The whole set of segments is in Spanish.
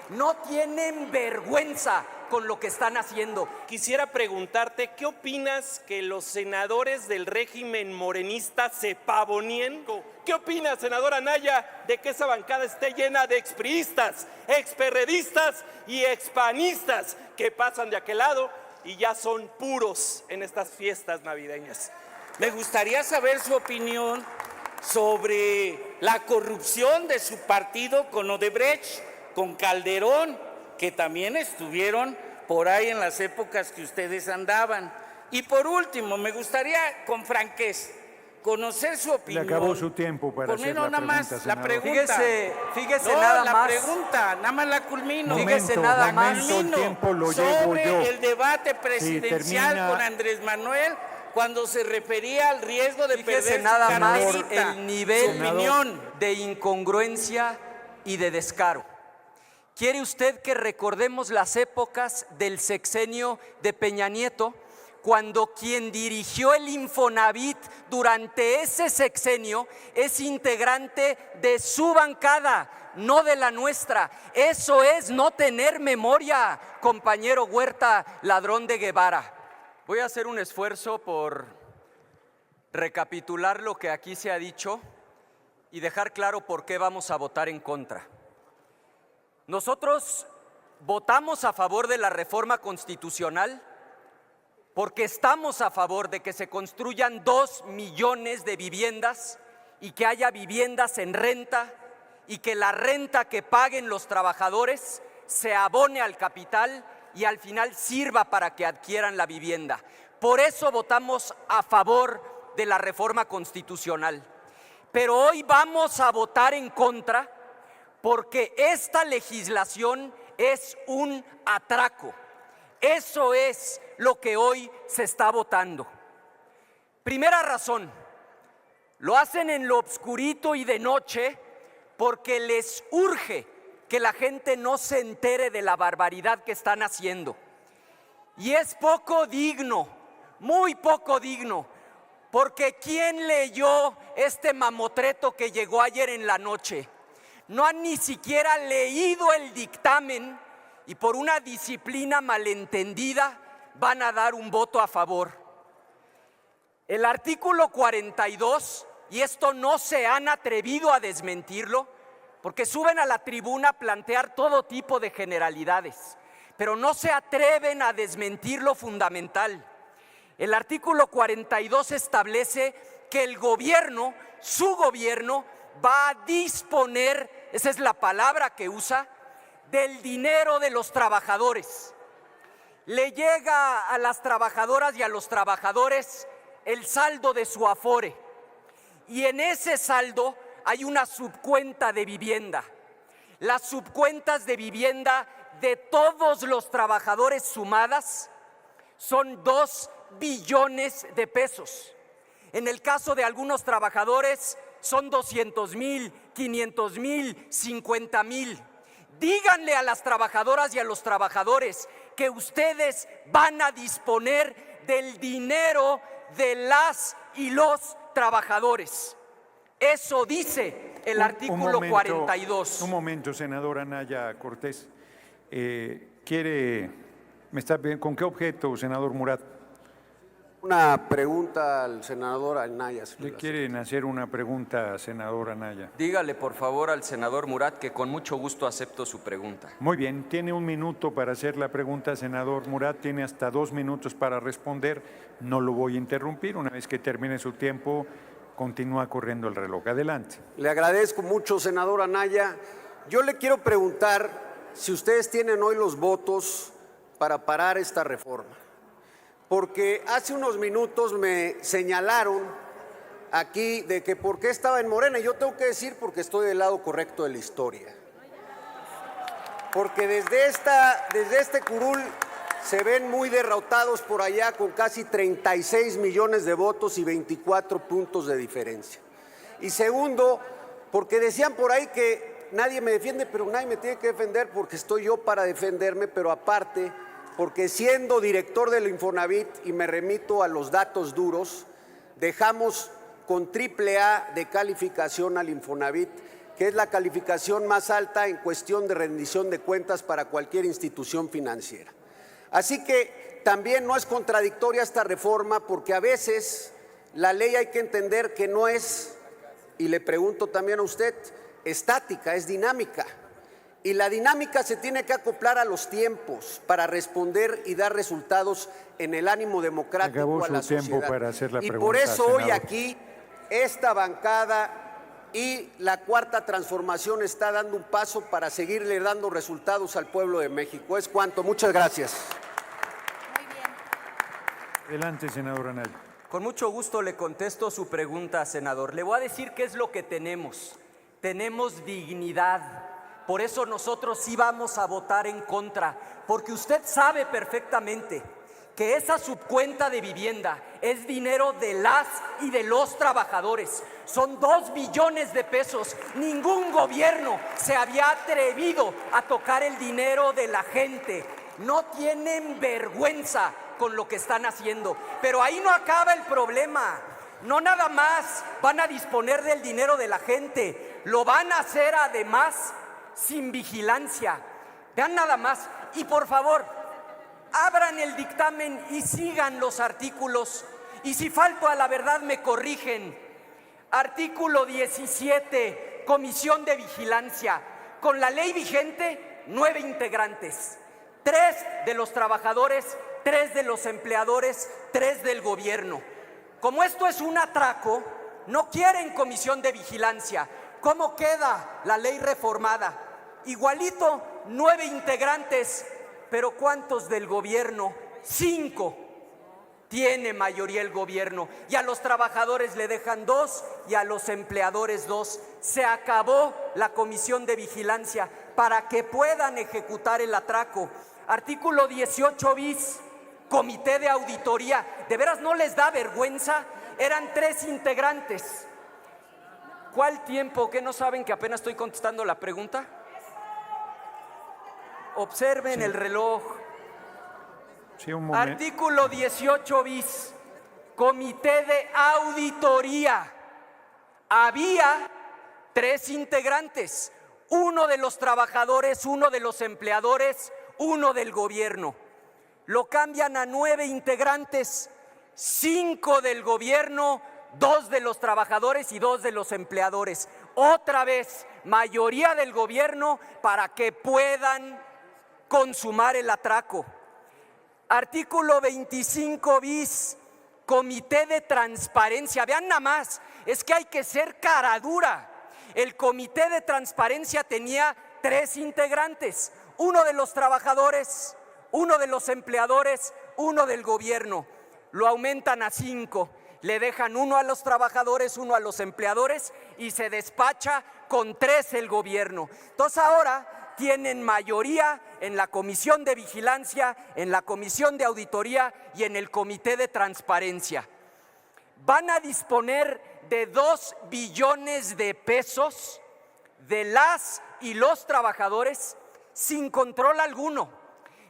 No tienen vergüenza con lo que están haciendo. Quisiera preguntarte, ¿qué opinas que los senadores del régimen morenista se pavoneen? ¿Qué opinas, senadora Anaya, de que esa bancada esté llena de expriistas, experredistas y expanistas que pasan de aquel lado y ya son puros en estas fiestas navideñas? Me gustaría saber su opinión sobre la corrupción de su partido con Odebrecht, con Calderón, que también estuvieron por ahí en las épocas que ustedes andaban. Y por último, me gustaría con franqueza conocer su opinión. Le acabó su tiempo para hacer la pregunta, senador. La pregunta. Fíjese No, nada la más. pregunta, nada más la culmino. Fíjese nada más. El tiempo lo llevo sobre yo. el debate presidencial termina. con Andrés Manuel cuando se refería al riesgo de Fíjese perder nada su más carterita, el nivel su opinión. de incongruencia y de descaro. ¿Quiere usted que recordemos las épocas del sexenio de Peña Nieto, cuando quien dirigió el Infonavit durante ese sexenio es integrante de su bancada, no de la nuestra? Eso es no tener memoria, compañero Huerta, ladrón de Guevara. Voy a hacer un esfuerzo por recapitular lo que aquí se ha dicho y dejar claro por qué vamos a votar en contra. Nosotros votamos a favor de la reforma constitucional porque estamos a favor de que se construyan 2 millones de viviendas y que haya viviendas en renta y que la renta que paguen los trabajadores se abone al capital y al final sirva para que adquieran la vivienda. Por eso votamos a favor de la reforma constitucional. Pero hoy vamos a votar en contra porque esta legislación es un atraco. Eso es lo que hoy se está votando. Primera razón, lo hacen en lo obscurito y de noche porque les urge que la gente no se entere de la barbaridad que están haciendo. Y es poco digno, muy poco digno, porque ¿quién leyó este mamotreto que llegó ayer en la noche? No han ni siquiera leído el dictamen y por una disciplina malentendida van a dar un voto a favor. El artículo 42, y esto no se han atrevido a desmentirlo, porque suben a la tribuna a plantear todo tipo de generalidades, pero no se atreven a desmentir lo fundamental. El artículo 42 establece que el gobierno, su gobierno, va a disponer, esa es la palabra que usa, del dinero de los trabajadores. Le llega a las trabajadoras y a los trabajadores el saldo de su Afore, y en ese saldo hay una subcuenta de vivienda. Las subcuentas de vivienda de todos los trabajadores sumadas son 2 billones de pesos. En el caso de algunos trabajadores son 200,000, 500,000, 50,000. Díganle a las trabajadoras y a los trabajadores que ustedes van a disponer del dinero de las y los trabajadores. Eso dice el artículo 42. Un momento, senadora Anaya Cortés. ¿Con qué objeto, senador Murat? Una pregunta al senador Anaya. ¿Le quieren hacer una pregunta, senador Anaya? Dígale por favor al senador Murat que con mucho gusto acepto su pregunta. Muy bien, tiene 1 minuto para hacer la pregunta, senador Murat. Tiene hasta 2 minutos para responder. No lo voy a interrumpir. Una vez que termine su tiempo, continúa corriendo el reloj. Adelante. Le agradezco mucho, senador Anaya. Yo le quiero preguntar si ustedes tienen hoy los votos para parar esta reforma. Porque hace unos minutos me señalaron aquí de que por qué estaba en Morena. Yo tengo que decir porque estoy del lado correcto de la historia. Porque desde este curul se ven muy derrotados por allá con casi 36 millones de votos y 24 puntos de diferencia. Y segundo, porque decían por ahí que nadie me defiende, pero nadie me tiene que defender porque estoy yo para defenderme, pero aparte, porque siendo director del Infonavit, y me remito a los datos duros, dejamos con AAA de calificación al Infonavit, que es la calificación más alta en cuestión de rendición de cuentas para cualquier institución financiera. Así que también no es contradictoria esta reforma, porque a veces la ley hay que entender que no es, y le pregunto también a usted, estática, es dinámica. Y la dinámica se tiene que acoplar a los tiempos para responder y dar resultados en el ánimo democrático a la sociedad. Y por eso hoy aquí esta bancada y la Cuarta Transformación está dando un paso para seguirle dando resultados al pueblo de México. Es cuanto. Muchas gracias. Muy bien. Adelante, senador Anaya. Con mucho gusto le contesto su pregunta, senador. Le voy a decir qué es lo que tenemos. Tenemos dignidad. Por eso nosotros sí vamos a votar en contra, porque usted sabe perfectamente que esa subcuenta de vivienda es dinero de las y de los trabajadores. Son 2 billones de pesos. Ningún gobierno se había atrevido a tocar el dinero de la gente. No tienen vergüenza con lo que están haciendo. Pero ahí no acaba el problema. No nada más van a disponer del dinero de la gente, lo van a hacer además sin vigilancia. Vean nada más. Y por favor, abran el dictamen y sigan los artículos. Y si falto a la verdad me corrigen. Artículo 17, Comisión de Vigilancia. Con la ley vigente, 9 integrantes. 3 de los trabajadores, 3 de los empleadores, 3 del gobierno. Como esto es un atraco, no quieren comisión de vigilancia. ¿Cómo queda la ley reformada? Igualito, 9 integrantes, pero ¿cuántos del gobierno? 5. Tiene mayoría el gobierno, y a los trabajadores le dejan 2 y a los empleadores 2. Se acabó la comisión de vigilancia para que puedan ejecutar el atraco. Artículo 18 bis, comité de auditoría. ¿De veras no les da vergüenza? Eran 3 integrantes. ¿Cuál tiempo? ¿Qué no saben que apenas estoy contestando la pregunta? Observen el reloj. Sí, un momento. Artículo 18 bis, comité de auditoría. Había 3 integrantes, 1 de los trabajadores, 1 de los empleadores, 1 del gobierno. Lo cambian a 9 integrantes, 5 del gobierno, 2 de los trabajadores y 2 de los empleadores. Otra vez, mayoría del gobierno para que puedan consumar el atraco. Artículo 25 bis, comité de transparencia. Vean nada más, es que hay que ser cara dura. El comité de transparencia tenía 3 integrantes, 1 de los trabajadores, 1 de los empleadores, 1 del gobierno. Lo aumentan a 5, le dejan 1 a los trabajadores, 1 a los empleadores y se despacha con 3 el gobierno. Entonces ahora tienen mayoría en la comisión de vigilancia, en la comisión de auditoría y en el comité de transparencia. Van a disponer de 2 billones de pesos de las y los trabajadores sin control alguno.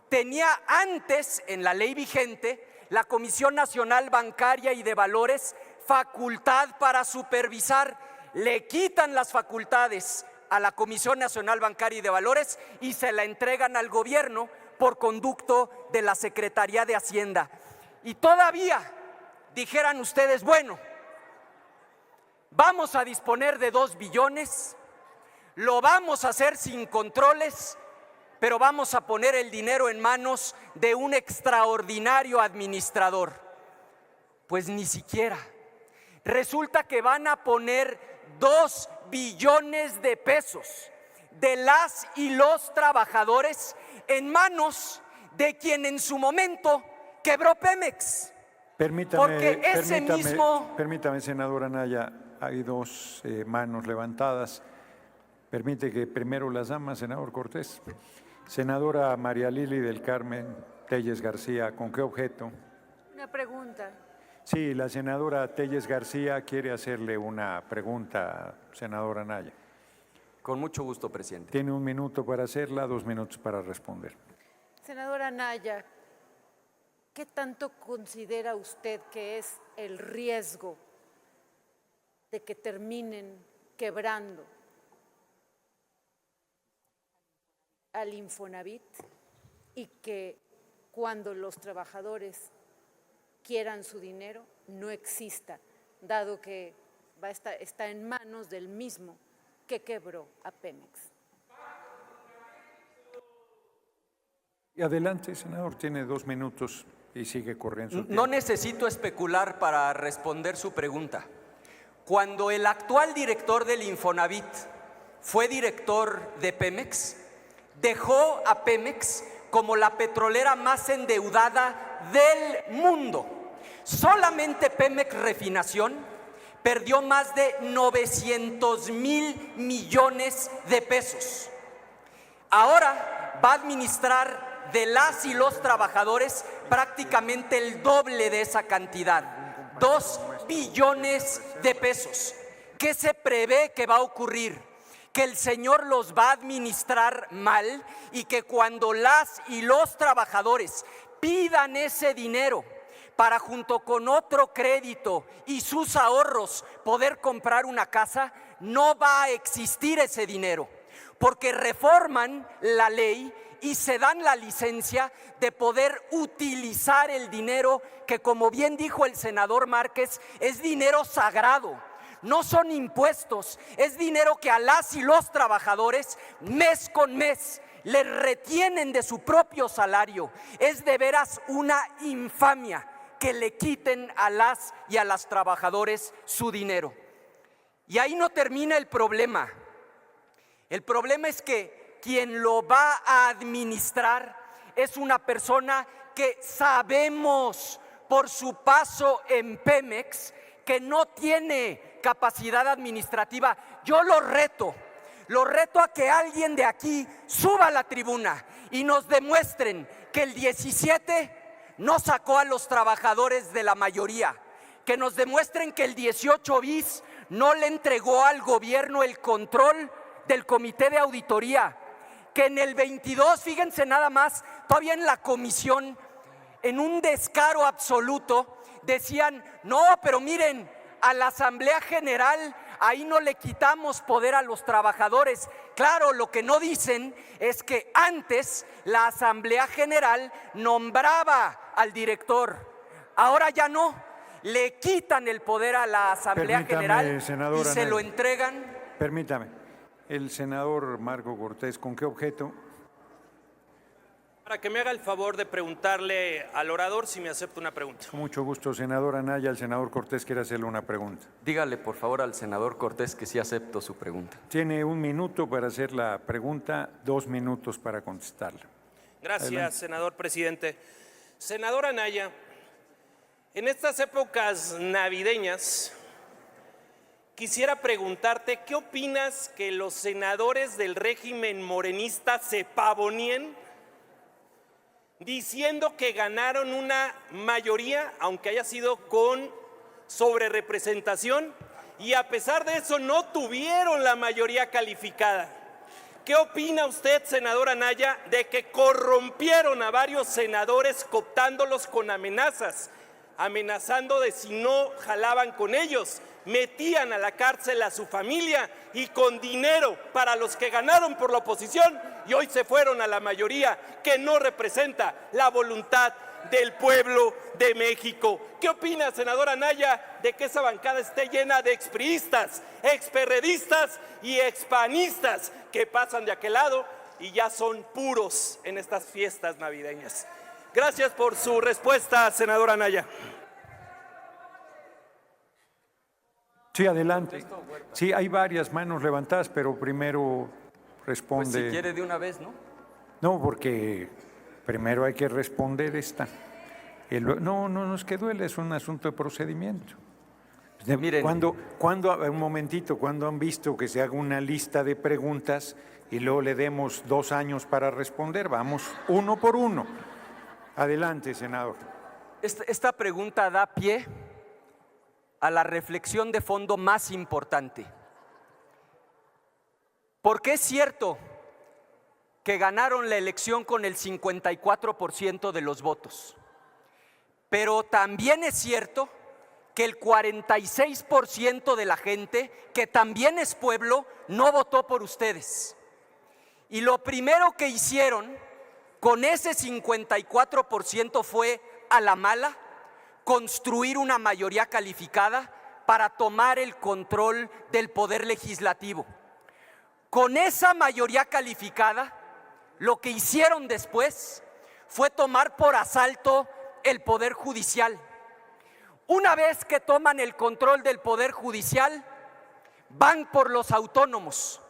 Tenía antes, en la ley vigente, la Comisión Nacional Bancaria y de Valores facultad para supervisar. Le quitan las facultades a la Comisión Nacional Bancaria y de Valores y se la entregan al gobierno por conducto de la Secretaría de Hacienda. Y todavía dijeran ustedes, bueno, vamos a disponer de 2 billones, lo vamos a hacer sin controles, pero vamos a poner el dinero en manos de un extraordinario administrador. Pues ni siquiera. Resulta que van a poner 2 billones de pesos de las y los trabajadores en manos de quien en su momento quebró Pemex. Permítame, senador Anaya, hay 2 manos levantadas. Permite que primero las damas, senador Cortés. Senadora María Lili del Carmen Telles García, ¿con qué objeto? Una pregunta. Sí, la senadora Telles García quiere hacerle una pregunta, senadora Anaya. Con mucho gusto, presidente. Tiene 1 minuto para hacerla, 2 minutos para responder. Senadora Anaya, ¿qué tanto considera usted que es el riesgo de que terminen quebrando al Infonavit y que cuando los trabajadores quieran su dinero no exista, dado que está en manos del mismo que quebró a Pemex? Y adelante, senador, tiene 2 minutos y sigue corriendo su tiempo. No necesito especular para responder su pregunta. Cuando el actual director del Infonavit fue director de Pemex, dejó a Pemex como la petrolera más endeudada del mundo. Solamente Pemex Refinación perdió más de 900,000 millones de pesos. Ahora va a administrar de las y los trabajadores prácticamente el doble de esa cantidad, 2 billones de pesos. ¿Qué se prevé que va a ocurrir? Que el señor los va a administrar mal y que cuando las y los trabajadores pidan ese dinero para, junto con otro crédito y sus ahorros, poder comprar una casa, no va a existir ese dinero, porque reforman la ley y se dan la licencia de poder utilizar el dinero que, como bien dijo el senador Márquez, es dinero sagrado. No son impuestos, es dinero que a las y los trabajadores mes con mes les retienen de su propio salario. Es de veras una infamia que le quiten a las y a las trabajadores su dinero. Y ahí no termina el problema. El problema es que quien lo va a administrar es una persona que sabemos por su paso en Pemex que no tiene capacidad administrativa. Yo lo reto a que alguien de aquí suba a la tribuna y nos demuestren que el 17 no sacó a los trabajadores de la mayoría, que nos demuestren que el 18 bis no le entregó al gobierno el control del comité de auditoría, que en el 22, fíjense nada más, todavía en la comisión, en un descaro absoluto, decían, no, pero miren, a la Asamblea General, ahí no le quitamos poder a los trabajadores. Claro, lo que no dicen es que antes la Asamblea General nombraba al director, ahora ya no, le quitan el poder a la Asamblea General y se lo entregan. Permítame. El senador Marco Cortés, ¿con qué objeto? Para que me haga el favor de preguntarle al orador si me acepta una pregunta. Con mucho gusto, senador Anaya. El senador Cortés quiere hacerle una pregunta. Dígale, por favor, al senador Cortés que sí acepto su pregunta. Tiene 1 minuto para hacer la pregunta, 2 minutos para contestarla. Gracias, Adelante. senador presidente. Senador Anaya, en estas épocas navideñas, quisiera preguntarte, ¿qué opinas que los senadores del régimen morenista se pavoneen diciendo que ganaron una mayoría, aunque haya sido con sobrerepresentación, y a pesar de eso no tuvieron la mayoría calificada? ¿Qué opina usted, senador Anaya, de que corrompieron a varios senadores cooptándolos con amenazas, amenazando de si no jalaban con ellos, metían a la cárcel a su familia y con dinero para los que ganaron por la oposición y hoy se fueron a la mayoría que no representa la voluntad del pueblo de México? ¿Qué opina, senador Anaya, de que esa bancada esté llena de expriistas, experredistas y expanistas que pasan de aquel lado y ya son puros en estas fiestas navideñas? Gracias por su respuesta, senador Anaya. Sí, adelante. Sí, hay varias manos levantadas, pero primero responde. Pues si quiere de una vez, ¿no? No, porque primero hay que responder esta. No es que duele, es un asunto de procedimiento. Miren. Un momentito, ¿cuándo han visto que se haga una lista de preguntas y luego le demos 2 años para responder? Vamos uno por uno. Adelante, senador. Esta pregunta da pie a la reflexión de fondo más importante. Porque es cierto que ganaron la elección con el 54% de los votos, pero también es cierto que el 46% de la gente, que también es pueblo, no votó por ustedes. Y lo primero que hicieron con ese 54% fue, a la mala, construir una mayoría calificada para tomar el control del poder legislativo. Con esa mayoría calificada, lo que hicieron después fue tomar por asalto el poder judicial. Una vez que toman el control del poder judicial, van por los autónomos,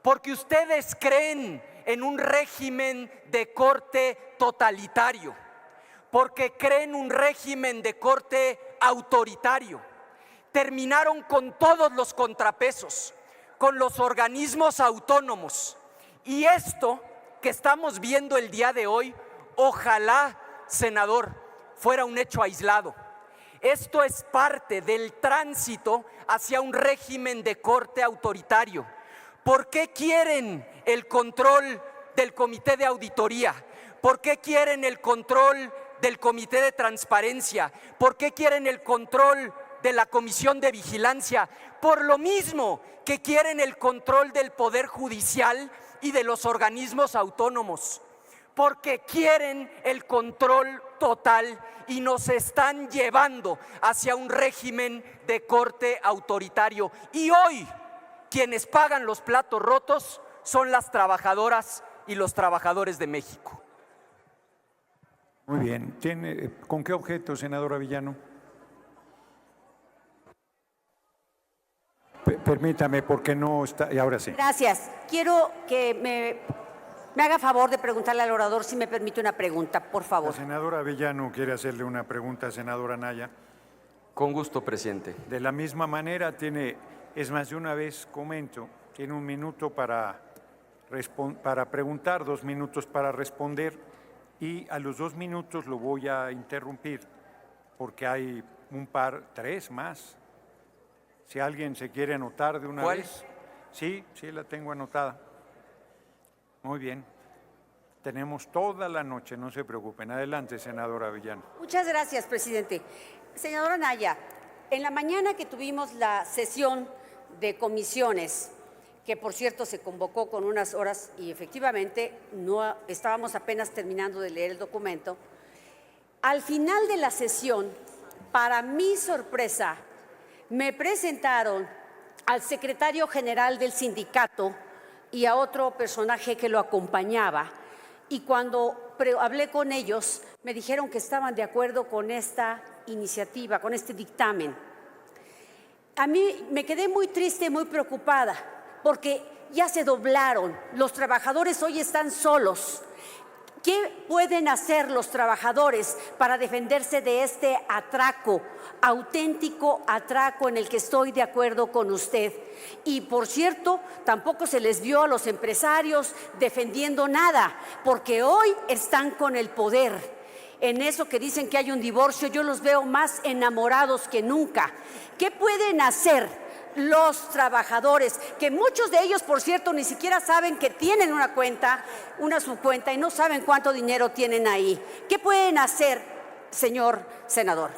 porque ustedes creen en un régimen de corte totalitario, porque creen un régimen de corte autoritario. Terminaron con todos los contrapesos, con los organismos autónomos. Y esto que estamos viendo el día de hoy, ojalá, senador, fuera un hecho aislado. Esto es parte del tránsito hacia un régimen de corte autoritario. ¿Por qué quieren el control del Comité de Auditoría? ¿Por qué quieren el control del Comité de Transparencia? ¿Por qué quieren el control de la Comisión de Vigilancia? Por lo mismo que quieren el control del Poder Judicial y de los organismos autónomos, porque quieren el control total y nos están llevando hacia un régimen de corte autoritario. Y hoy quienes pagan los platos rotos son las trabajadoras y los trabajadores de México. Muy bien. ¿Con qué objeto, senadora Villano? Permítame, porque no está. Y ahora sí. Gracias. Quiero que me haga favor de preguntarle al orador si me permite una pregunta, por favor. La senadora Villano quiere hacerle una pregunta, senadora Anaya. Con gusto, presidente. De la misma manera, es más, de una vez comento, tiene 1 minuto para preguntar, 2 minutos para responder, y a los 2 minutos lo voy a interrumpir, porque hay 3 más. Si alguien se quiere anotar de una vez. Sí, la tengo anotada. Muy bien. Tenemos toda la noche, no se preocupen. Adelante, senadora Villano. Muchas gracias, presidente. Senadora Anaya, en la mañana que tuvimos la sesión de comisiones, que por cierto se convocó con unas horas y efectivamente no estábamos apenas terminando de leer el documento, al final de la sesión, para mi sorpresa, me presentaron al secretario general del sindicato y a otro personaje que lo acompañaba. Y cuando hablé con ellos, me dijeron que estaban de acuerdo con esta iniciativa, con este dictamen. A mí me quedé muy triste y muy preocupada, porque ya se doblaron. Los trabajadores hoy están solos. ¿Qué pueden hacer los trabajadores para defenderse de este atraco, auténtico atraco en el que estoy de acuerdo con usted? Y por cierto, tampoco se les vio a los empresarios defendiendo nada, porque hoy están con el poder. En eso que dicen que hay un divorcio, yo los veo más enamorados que nunca. ¿Qué pueden hacer los trabajadores, que muchos de ellos, por cierto, ni siquiera saben que tienen una subcuenta y no saben cuánto dinero tienen ahí? ¿Qué pueden hacer, señor senador?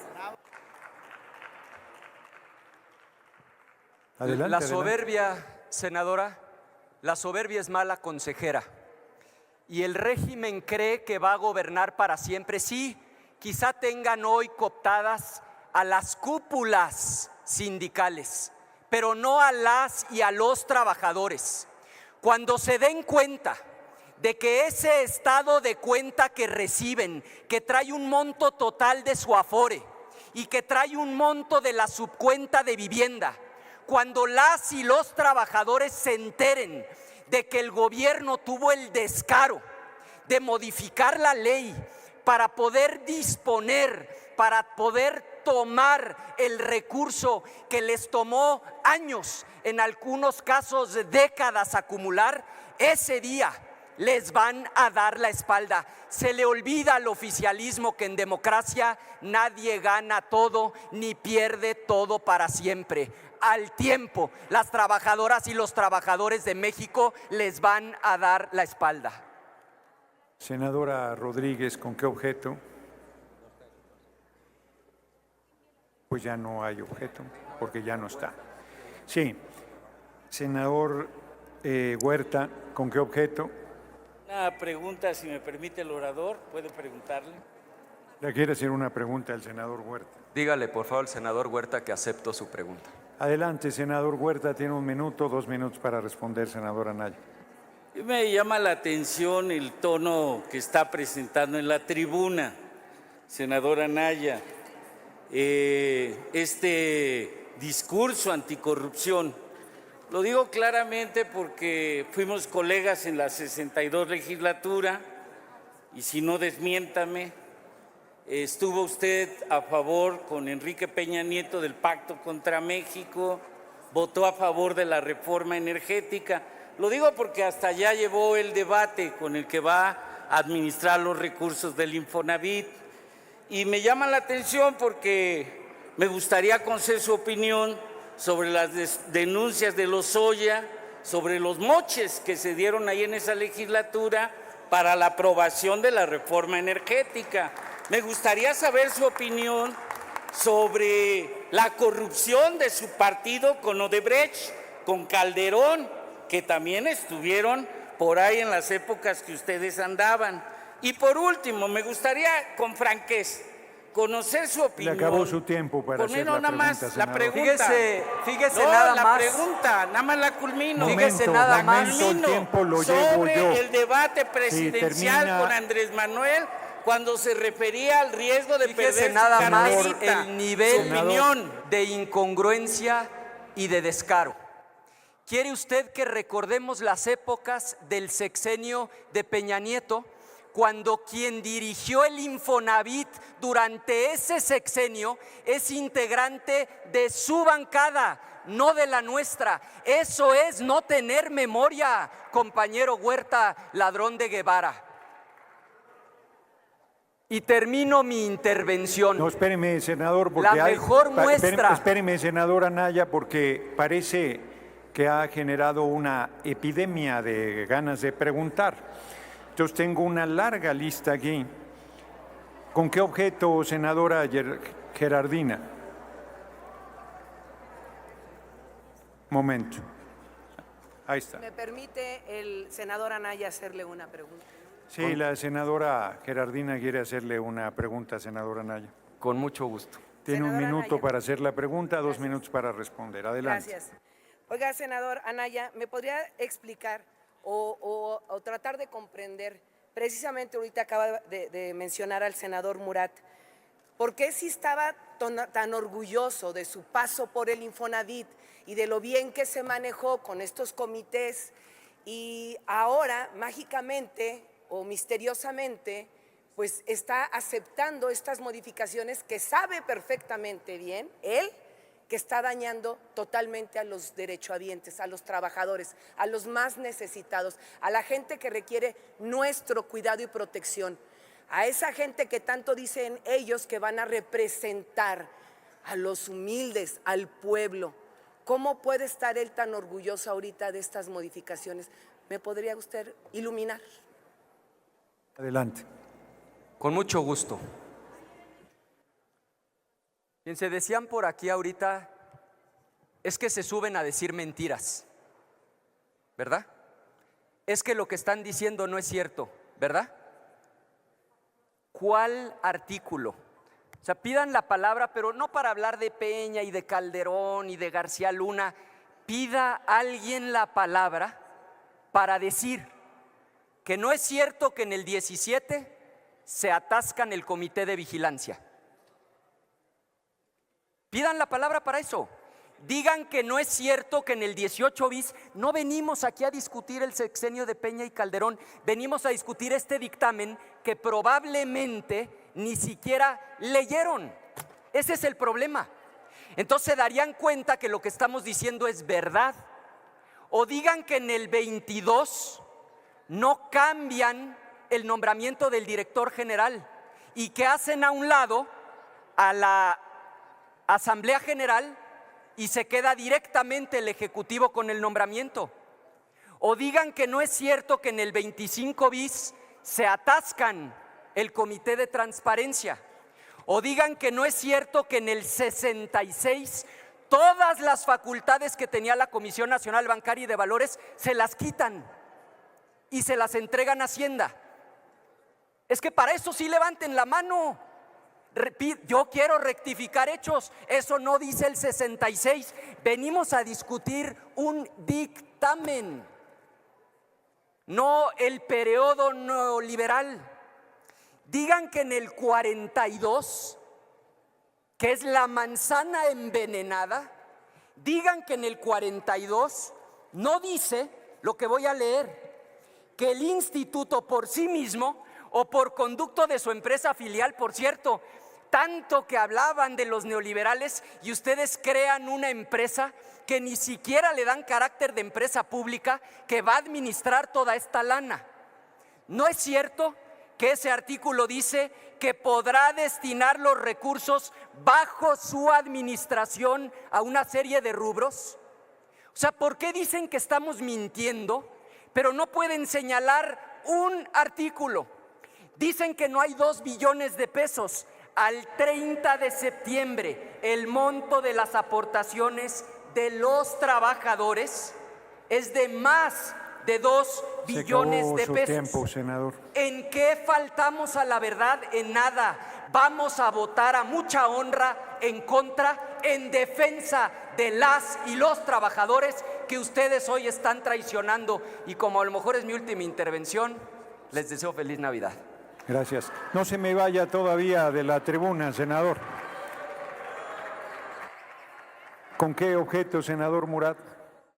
Adelante, La soberbia, senadora, la soberbia es mala consejera. Y el régimen cree que va a gobernar para siempre. Sí, quizá tengan hoy cooptadas a las cúpulas sindicales, pero no a las y a los trabajadores. Cuando se den cuenta de que ese estado de cuenta que reciben, que trae un monto total de su afore y que trae un monto de la subcuenta de vivienda, cuando las y los trabajadores se enteren de que el gobierno tuvo el descaro de modificar la ley para poder disponer, para poder tomar el recurso que les tomó años, en algunos casos décadas acumular, ese día les van a dar la espalda. Se le olvida al oficialismo que en democracia nadie gana todo ni pierde todo para siempre. Al tiempo, las trabajadoras y los trabajadores de México les van a dar la espalda. Senadora Rodríguez, ¿con qué objeto? Pues ya no hay objeto, porque ya no está. Sí. Senador Huerta, ¿con qué objeto? Una pregunta, si me permite el orador, ¿puede preguntarle? Le quiere hacer una pregunta al senador Huerta. Dígale, por favor, al senador Huerta que acepto su pregunta. Adelante, senador Huerta, tiene 1 minuto, 2 minutos para responder, senador Anaya. Me llama la atención el tono que está presentando en la tribuna, senador Anaya, este discurso anticorrupción. Lo digo claramente porque fuimos colegas en la 62 legislatura y si no, desmiéntame, estuvo usted a favor con Enrique Peña Nieto del Pacto contra México, votó a favor de la reforma energética. Lo digo porque hasta allá llevó el debate con el que va a administrar los recursos del Infonavit. Y me llama la atención porque me gustaría conocer su opinión sobre las denuncias de Lozoya, sobre los moches que se dieron ahí en esa legislatura para la aprobación de la reforma energética. Me gustaría saber su opinión sobre la corrupción de su partido con Odebrecht, con Calderón, que también estuvieron por ahí en las épocas que ustedes andaban. Y por último, me gustaría con franqueza conocer su opinión. Le acabó su tiempo para hacer la pregunta, senador. La pregunta. Fíjese No, nada la más. pregunta, nada más la culmino. Fíjese nada más. El tiempo lo llevo sobre yo. el debate presidencial termina. con Andrés Manuel cuando se refería al riesgo de Fíjese perder nada su más carterita. el nivel Su opinión. de incongruencia y de descaro. ¿Quiere usted que recordemos las épocas del sexenio de Peña Nieto, cuando quien dirigió el Infonavit durante ese sexenio es integrante de su bancada, no de la nuestra? Eso es no tener memoria, compañero Huerta, ladrón de Guevara. Y termino mi intervención. No, espéreme, senador, porque La mejor muestra. Espéreme, senador Anaya, porque parece que ha generado una epidemia de ganas de preguntar. Entonces tengo una larga lista aquí. ¿Con qué objeto, senadora Gerardina? Momento. Ahí está. ¿Me permite el senador Anaya hacerle una pregunta? Sí, la senadora Gerardina quiere hacerle una pregunta, senadora Anaya. Con mucho gusto. Tiene un Senadora minuto Anaya. para hacer la pregunta, 2 Gracias. minutos para responder. Adelante. Gracias. Oiga, senador Anaya, ¿me podría explicar o tratar de comprender? Precisamente ahorita acaba de mencionar al senador Murat, ¿por qué si estaba tan orgulloso de su paso por el Infonavit y de lo bien que se manejó con estos comités y ahora mágicamente o misteriosamente pues está aceptando estas modificaciones que sabe perfectamente bien él que está dañando totalmente a los derechohabientes, a los trabajadores, a los más necesitados, a la gente que requiere nuestro cuidado y protección, a esa gente que tanto dicen ellos que van a representar a los humildes, al pueblo? ¿Cómo puede estar él tan orgulloso ahorita de estas modificaciones? ¿Me podría usted iluminar? Adelante. Con mucho gusto. Bien, se decían por aquí ahorita, es que se suben a decir mentiras, ¿verdad? Es que lo que están diciendo no es cierto, ¿verdad? ¿Cuál artículo? O sea, pidan la palabra, pero no para hablar de Peña y de Calderón y de García Luna. Pida a alguien la palabra para decir que no es cierto que en el 17 se atascan el comité de vigilancia. Pidan la palabra para eso. Digan que no es cierto que en el 18 bis no venimos aquí a discutir el sexenio de Peña y Calderón, venimos a discutir este dictamen que probablemente ni siquiera leyeron. Ese es el problema. Entonces se darían cuenta que lo que estamos diciendo es verdad. O digan que en el 22 no cambian el nombramiento del director general y que hacen a un lado a la Asamblea General y se queda directamente el Ejecutivo con el nombramiento. O digan que no es cierto que en el 25 bis se atascan el Comité de Transparencia. O digan que no es cierto que en el 66 todas las facultades que tenía la Comisión Nacional Bancaria y de Valores se las quitan. y se las entregan a Hacienda. Es que para eso sí levanten la mano. Yo quiero rectificar hechos, eso no dice el 66. Venimos a discutir un dictamen, no el periodo neoliberal. Digan que en el 42, que es la manzana envenenada, digan que en el 42 no dice lo que voy a leer, que el instituto por sí mismo o por conducto de su empresa filial, por cierto, tanto que hablaban de los neoliberales y ustedes crean una empresa que ni siquiera le dan carácter de empresa pública que va a administrar toda esta lana. ¿No es cierto que ese artículo dice que podrá destinar los recursos bajo su administración a una serie de rubros? O sea, ¿por qué dicen que estamos mintiendo, pero no pueden señalar un artículo? Dicen que no hay 2 billones de pesos. Al 30 de septiembre, el monto de las aportaciones de los trabajadores es de más de 2 billones de pesos. Tiempo, senador. ¿En qué faltamos a la verdad? En nada. Vamos a votar a mucha honra en contra, en defensa de las y los trabajadores que ustedes hoy están traicionando. Y como a lo mejor es mi última intervención, les deseo feliz Navidad. Gracias. No se me vaya todavía de la tribuna, senador. ¿Con qué objeto, senador Murat?